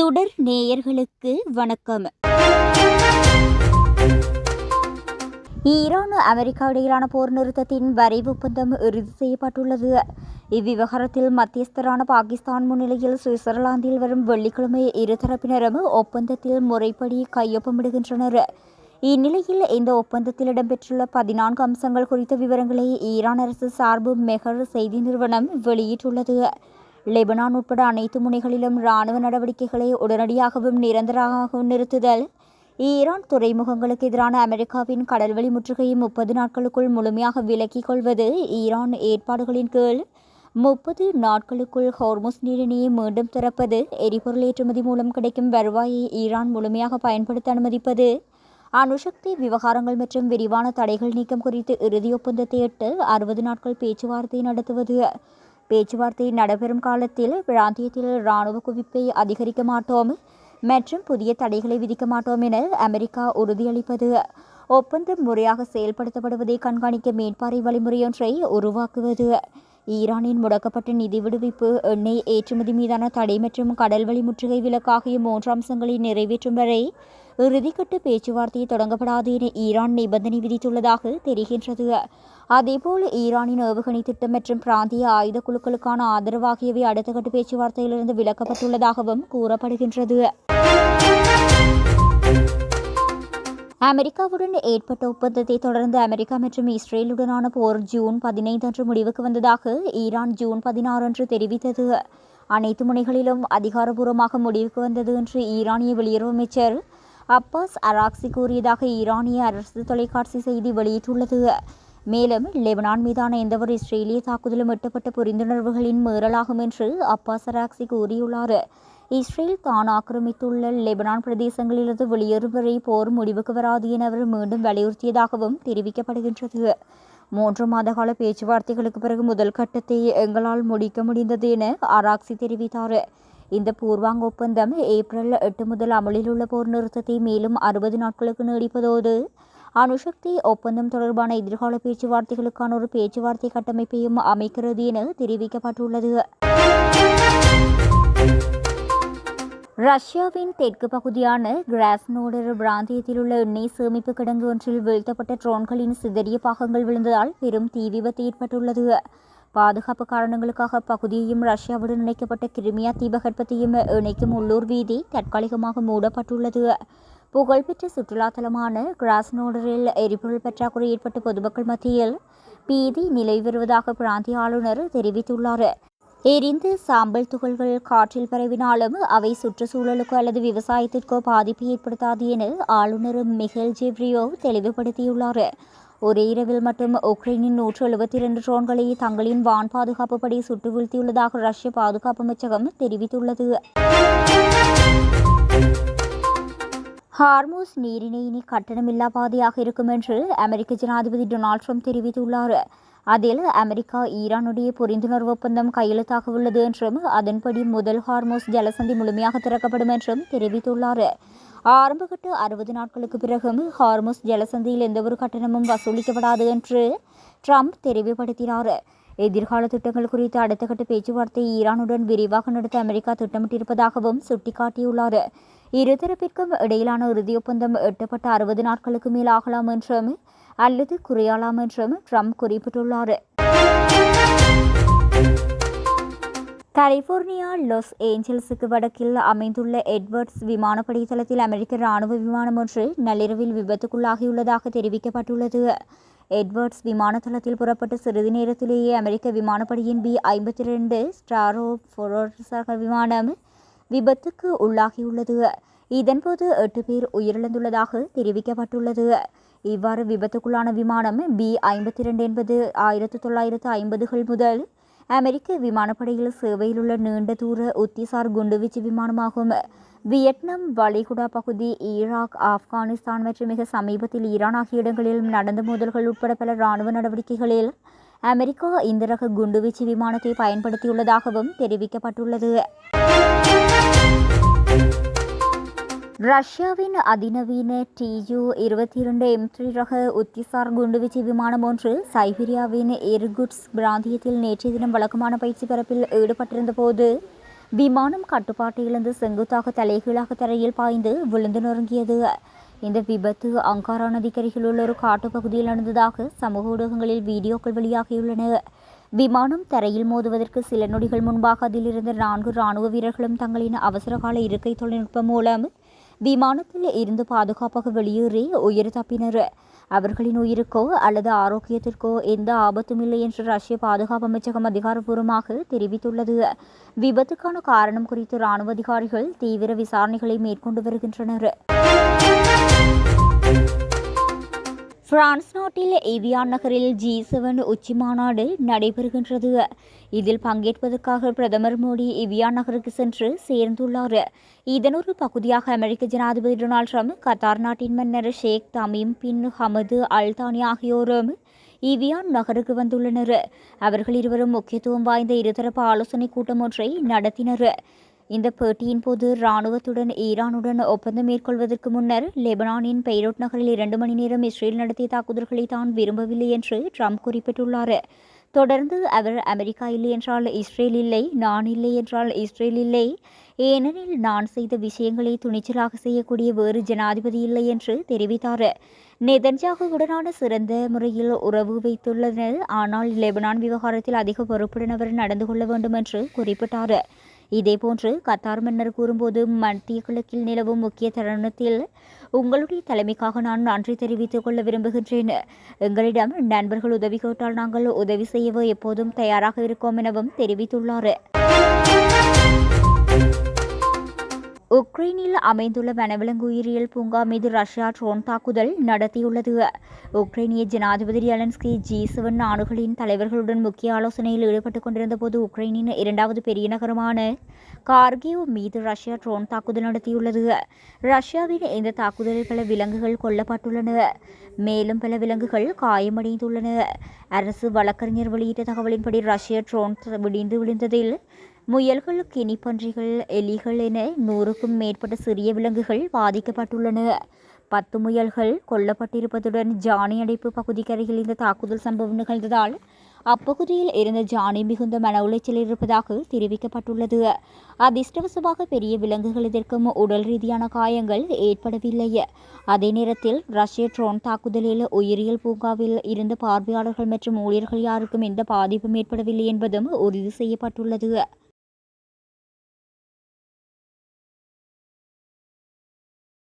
சுடர் நேயர்களுக்கு வணக்கம். ஈரான் அமெரிக்கா இடையிலான போர் நிறுத்தத்தின் வரைவு ஒப்பந்தம் இறுதி செய்யப்பட்டுள்ளது. இவ்விவகாரத்தில் மத்தியஸ்தரான பாகிஸ்தான் முன்னிலையில் சுவிட்சர்லாந்தில் வரும் வெள்ளிக்கிழமை இருதரப்பினரும் ஒப்பந்தத்தில் முறைப்படி கையொப்பமிடுகின்றனர். இந்நிலையில் இந்த ஒப்பந்தத்தில் இடம்பெற்றுள்ள 14 அம்சங்கள் குறித்த விவரங்களை ஈரான் அரசு சார்பு மெஹர் செய்தி நிறுவனம் வெளியிட்டுள்ளது. லெபனான் உட்பட அனைத்து முனைகளிலும் இராணுவ நடவடிக்கைகளை உடனடியாகவும் நிரந்தரமாகவும் நிறுத்துதல், ஈரான் துறைமுகங்களுக்கு எதிரான அமெரிக்காவின் கடல்வழி முற்றுகையை 30 நாட்களுக்குள் முழுமையாக விலக்கிக் கொள்வது, ஈரான் ஏற்பாடுகளின் கீழ் 30 நாட்களுக்குள் ஹோர்முஸ் நீரிணையை மீண்டும் திறப்பது, எரிபொருள் ஏற்றுமதி மூலம் கிடைக்கும் வருவாயை ஈரான் முழுமையாக பயன்படுத்த அனுமதிப்பது, அணுசக்தி விவகாரங்கள் மற்றும் விரிவான தடைகள் நீக்கம் குறித்து இறுதி ஒப்பந்தத்தை எட்ட 60 நாட்கள் பேச்சுவார்த்தை நடத்துவது. பேச்சுவார்த்தை நடைபெறும் காலத்தில் பிராந்தியத்தில் இராணுவ குவிப்பை அதிகரிக்க மாட்டோம் மற்றும் புதிய தடைகளை விதிக்க மாட்டோம் என அமெரிக்கா உறுதியளிப்பது. ஒப்பந்தம் முறையாக செயல்படுத்தப்படுவதை கண்காணிக்க மேற்பார்வை வழிமுறையொன்றை உருவாக்குவது. ஈரானின் முடக்கப்பட்ட நிதி விடுவிப்பு, எண்ணெய் ஏற்றுமதி மீதான தடை மற்றும் கடல்வழி முற்றுகை விலக்கு ஆகிய 3 அம்சங்களை நிறைவேற்றும் வரை இறுதிக்கட்ட பேச்சுவார்த்தை தொடங்கப்படாது என ஈரான் நிபந்தனை விதித்துள்ளதாக தெரிகின்றது. அதேபோல் ஈரானின் ஏவுகணை திட்டம் மற்றும் பிராந்திய ஆயுத குழுக்களுக்கான ஆதரவு ஆகியவை அடுத்த கட்ட பேச்சுவார்த்தையிலிருந்து விலக்கப்பட்டுள்ளதாகவும் கூறப்படுகின்றது. அமெரிக்காவுடன் ஏற்பட்ட ஒப்பந்தத்தை தொடர்ந்து அமெரிக்கா மற்றும் இஸ்ரேலுடனான போர் ஜூன் 15 அன்று முடிவுக்கு வந்ததாக ஈரான் ஜூன் 16 அன்று தெரிவித்தது. அனைத்து முனைகளிலும் அதிகாரபூர்வமாக முடிவுக்கு வந்தது என்று ஈரானிய வெளியுறவு அமைச்சர் அப்பாஸ் அராக்சி கூறியதாக ஈரானிய அரசு தொலைக்காட்சி செய்தி வெளியிட்டுள்ளது. மேலும் லெபனான் மீதான எந்தவொரு இஸ்ரேலிய தாக்குதலும் எட்டப்பட்ட புரிந்துணர்வுகளின் மீறலாகும் என்று அப்பாஸ் அராக்சி கூறியுள்ளார். இஸ்ரேல் தான் ஆக்கிரமித்துள்ள லெபனான் பிரதேசங்களிலிருந்து வெளியேறும் வரை போர் முடிவுக்கு வராது என அவர் மீண்டும் வலியுறுத்தியதாகவும் தெரிவிக்கப்படுகின்றது. 3 மாத கால பேச்சுவார்த்தைகளுக்கு பிறகு முதல் கட்டத்தை எங்களால் முடிக்க முடிந்தது என அராக்சி தெரிவித்தார். இந்த பூர்வாங்க ஒப்பந்தம் ஏப்ரல் 8 முதல் அமலில் உள்ள போர் நிறுத்தத்தை மேலும் 60 நாட்களுக்கு நீடிப்பதோடு அணுசக்தி ஒப்பந்தம் தொடர்பான எதிர்கால பேச்சுவார்த்தைகளுக்கான ஒரு பேச்சுவார்த்தை கட்டமைப்பையும் அமைக்கிறது என தெரிவிக்கப்பட்டுள்ளது. ரஷ்யாவின் தெற்கு பகுதியான கிராஸ்னோடர் பிராந்தியத்தில் உள்ள எண்ணெய் சேமிப்பு கிடங்கு ஒன்றில் வீழ்த்தப்பட்ட ட்ரோன்களின் சிதறிய பாகங்கள் விழுந்ததால் பெரும் தீ விபத்து ஏற்பட்டுள்ளது. பாதுகாப்பு காரணங்களுக்காக பகுதியையும் ரஷ்யாவுடன் இணைக்கப்பட்ட கிரிமியா தீபகற்பத்தையும் இணைக்கும் உள்ளூர் வீதி தற்காலிகமாக மூடப்பட்டுள்ளது. புகழ்பெற்ற சுற்றுலா தலமான கிராஸ்னோடரில் எரிபொருள் பற்றாக்குறை ஏற்பட்டு பொதுமக்கள் மத்தியில் பீதி நிலவி வருவதாக பிராந்திய ஆளுநர் தெரிவித்துள்ளார். எரிந்து சாம்பல் துகள்கள் காற்றில் பரவினாலும் அவை சுற்றுச்சூழலுக்கோ அல்லது விவசாயத்திற்கோ பாதிப்பை ஏற்படுத்தாது என ஆளுநர் மிகேல் ஜெவ்ரியோ தெளிவுபடுத்தியுள்ளார். ஒரே இரவில் மட்டும் உக்ரைனின் 172 ட்ரோன்களை தங்களின் வான் பாதுகாப்பு படை சுட்டு வீழ்த்தியுள்ளதாக ரஷ்ய பாதுகாப்பு அமைச்சகம் தெரிவித்துள்ளது. ஹார்முஸ் நீரிணை இனி கட்டணமில்லா பாதையாக இருக்கும் என்று அமெரிக்க ஜனாதிபதி டொனால்ட் ட்ரம்ப் தெரிவித்துள்ளார். அதில் அமெரிக்கா ஈரானுடைய புரிந்துணர்வு ஒப்பந்தம் கையெழுத்தாக உள்ளது என்றும் அதன்படி முதல் ஹார்முஸ் ஜலசந்தி முழுமையாக திறக்கப்படும் என்றும் தெரிவித்துள்ளார். ஆரம்பகட்ட 60 நாட்களுக்கு பிறகும் ஹார்முஸ் ஜலசந்தியில் எந்தவொரு கட்டணமும் வசூலிக்கப்படாது என்று ட்ரம்ப் தெரிவுபடுத்தினார். எதிர்கால திட்டங்கள் குறித்து அடுத்த கட்ட பேச்சுவார்த்தை ஈரானுடன் விரிவாக நடத்த அமெரிக்கா திட்டமிட்டிருப்பதாகவும் சுட்டிக்காட்டியுள்ளார். இருதரப்பிற்கும் இடையிலான இறுதி ஒப்பந்தம் எட்டப்பட்ட 60 நாட்களுக்கு மேல் ஆகலாம் என்றும் அல்லது குறையலாம் என்றும் ட்ரம்ப் குறிப்பிட்டுள்ளார். கலிபோர்னியா லாஸ் ஏஞ்சல்ஸுக்கு வடக்கில் அமைந்துள்ள எட்வர்ட்ஸ் விமானப்படை தளத்தில் அமெரிக்க இராணுவ விமானம் ஒன்று நள்ளிரவில் விபத்துக்குள்ளாகியுள்ளதாக தெரிவிக்கப்பட்டுள்ளது. எட்வர்ட்ஸ் விமான தளத்தில் புறப்பட்ட சிறிது நேரத்திலேயே அமெரிக்க விமானப்படையின் B-52 ஸ்ட்ராட்டோஃபோர்டர் ரக விமானம் விபத்துக்கு உள்ளாகியுள்ளது. இதன்போது 8 பேர் உயிரிழந்துள்ளதாக தெரிவிக்கப்பட்டுள்ளது. இவ்வாறு விபத்துக்குள்ளான விமானம் B-52 என்பது 1950கள் முதல் அமெரிக்க விமானப்படையில் சேவையில் உள்ள நீண்ட தூர உத்திசார் குண்டுவீச்சு விமானமாகும். வியட்நாம் வளைகுடா பகுதி, ஈராக், ஆப்கானிஸ்தான் மற்றும் மிக சமீபத்தில் ஈரான் ஆகிய இடங்களில் நடந்த மோதல்கள் உட்பட பல இராணுவ நடவடிக்கைகளில் அமெரிக்கா இந்த ரக குண்டுவீச்சு விமானத்தை பயன்படுத்தியுள்ளதாகவும் தெரிவிக்கப்பட்டுள்ளது. ரஷ்யாவின் அதிநவீன Tu-22 M3 ரக உத்திசார் குண்டுவீச்சு விமானம் ஒன்று சைபீரியாவின் இர்குட்ஸ்க் பிராந்தியத்தில் நேற்றைய தினம் வழக்கமான பயிற்சி பரப்பில் ஈடுபட்டிருந்த போது விமானம் கட்டுப்பாட்டை இழந்து செங்குத்தாக தலைகீழாக தரையில் பாய்ந்து விழுந்து நொறுங்கியது. இந்த விபத்து அங்காரா நதிக்கரையில் உள்ள ஒரு காட்டுப்பகுதியில் நடந்ததாக சமூக ஊடகங்களில் வீடியோக்கள் வெளியாகியுள்ளன. விமானம் தரையில் மோதுவதற்கு சில நொடிகள் முன்பாக அதில் இருந்த 4 இராணுவ வீரர்களும் தங்களின் அவசரகால இருக்கை தொழில்நுட்பம் மூலம் விமானத்தில் இருந்து பாதுகாப்பாக வெளியேறி உயிர் தப்பினர். அவர்களின் உயிருக்கோ அல்லது ஆரோக்கியத்திற்கோ எந்த ஆபத்தும் இல்லை என்று ரஷ்ய பாதுகாப்பு அமைச்சகம் அதிகாரப்பூர்வமாக தெரிவித்துள்ளது. விபத்துக்கான காரணம் குறித்து இராணுவ அதிகாரிகள் தீவிர விசாரணைகளை மேற்கொண்டு வருகின்றனர். பிரான்ஸ் நாட்டில் ஏவியான் நகரில் G7 உச்சி மாநாடு நடைபெறுகின்றது. இதில் பங்கேற்பதற்காக பிரதமர் மோடி ஏவியான் நகருக்கு சென்று சேர்ந்துள்ளார். இதன் ஒரு பகுதியாக அமெரிக்க ஜனாதிபதி டொனால்ட் ட்ரம்ப், கத்தார் நாட்டின் மன்னர் ஷேக் தமீம் பின் ஹமது அல் தானி ஆகியோரும் ஏவியான் நகருக்கு வந்துள்ளனர். அவர்கள் இருவரும் முக்கியத்துவம் வாய்ந்த இருதரப்பு ஆலோசனை கூட்டம் ஒன்றை நடத்தினர். இந்த பேட்டியின் போது இராணுவத்துடன் ஈரானுடன் ஒப்பந்தம் மேற்கொள்வதற்கு முன்னர் லெபனானின் பெய்ரூட் நகரில் 2 மணி நேரம் இஸ்ரேல் நடத்திய தாக்குதல்களை தான் விரும்பவில்லை என்று ட்ரம்ப் குறிப்பிட்டுள்ளார். தொடர்ந்து அவர், அமெரிக்கா இல்லை என்றால் இஸ்ரேல் இல்லை, நான் இல்லை என்றால் இஸ்ரேல் இல்லை, ஏனெனில் நான் செய்த விஷயங்களை துணிச்சலாக செய்யக்கூடிய வேறு ஜனாதிபதி இல்லை என்று தெரிவித்தார். நெதன்யாகுவுடனான சிறந்த முறையில் உறவு வைத்துள்ளனர், ஆனால் லெபனான் விவகாரத்தில் அதிக பொறுப்புடன் அவர் நடந்து கொள்ள வேண்டும் என்று குறிப்பிட்டார். இதேபோன்று கத்தார் மன்னர் கூறும்போது, மத்திய கிழக்கில் நிலவும் முக்கிய தருணத்தில் உங்களுடைய தலைமைக்காக நான் நன்றி தெரிவித்துக் கொள்ள விரும்புகின்றேன். எங்களிடம் நண்பர்கள் உதவி கேட்டால் நாங்கள் உதவி செய்யவோ எப்போதும் தயாராக இருக்கோம் எனவும் தெரிவித்துள்ளார். உக்ரைனில் அமைந்துள்ள வனவிலங்கு உயிரியல் பூங்கா மீது ரஷ்யா ட்ரோன் தாக்குதல் நடத்தியுள்ளது. உக்ரைனிய ஜனாதிபதி ஜெலன்ஸ்கி G7 நாடுகளின் தலைவர்களுடன் முக்கிய ஆலோசனையில் ஈடுபட்டுக் கொண்டிருந்த போது உக்ரைனின் 2வது பெரிய நகரமான கார்கிவ் மீது ரஷ்யா ட்ரோன் தாக்குதல் நடத்தியுள்ளது. ரஷ்யாவின் இந்த தாக்குதலில் பல விலங்குகள் கொல்லப்பட்டுள்ளன, மேலும் பல விலங்குகள் காயமடைந்துள்ளன. அரசு வழக்கறிஞர் வெளியிட்ட தகவலின்படி ரஷ்ய ட்ரோன் விழுந்ததில் முயல்கள், கினிப்பன்றிகள், எலிகள் என 100க்கும் மேற்பட்ட சிறிய விலங்குகள் பாதிக்கப்பட்டுள்ளன. 10 முயல்கள் கொல்லப்பட்டிருப்பதுடன் ஜானி அடைப்பு பகுதிக்கருகில் இந்த தாக்குதல் சம்பவம் நிகழ்ந்ததால் அப்பகுதியில் இருந்த ஜானி மிகுந்த மன உளைச்சல் இருப்பதாக தெரிவிக்கப்பட்டுள்ளது. அதிர்ஷ்டவசமாக பெரிய விலங்குகள் இதற்கும் உடல் ரீதியான காயங்கள் ஏற்படவில்லை. அதே நேரத்தில் ரஷ்ய ட்ரோன் தாக்குதலில் உயிரியல் பூங்காவில் இருந்த பார்வையாளர்கள் மற்றும் ஊழியர்கள் யாருக்கும் எந்த பாதிப்பும் ஏற்படவில்லை என்பதும் உறுதி செய்யப்பட்டுள்ளது.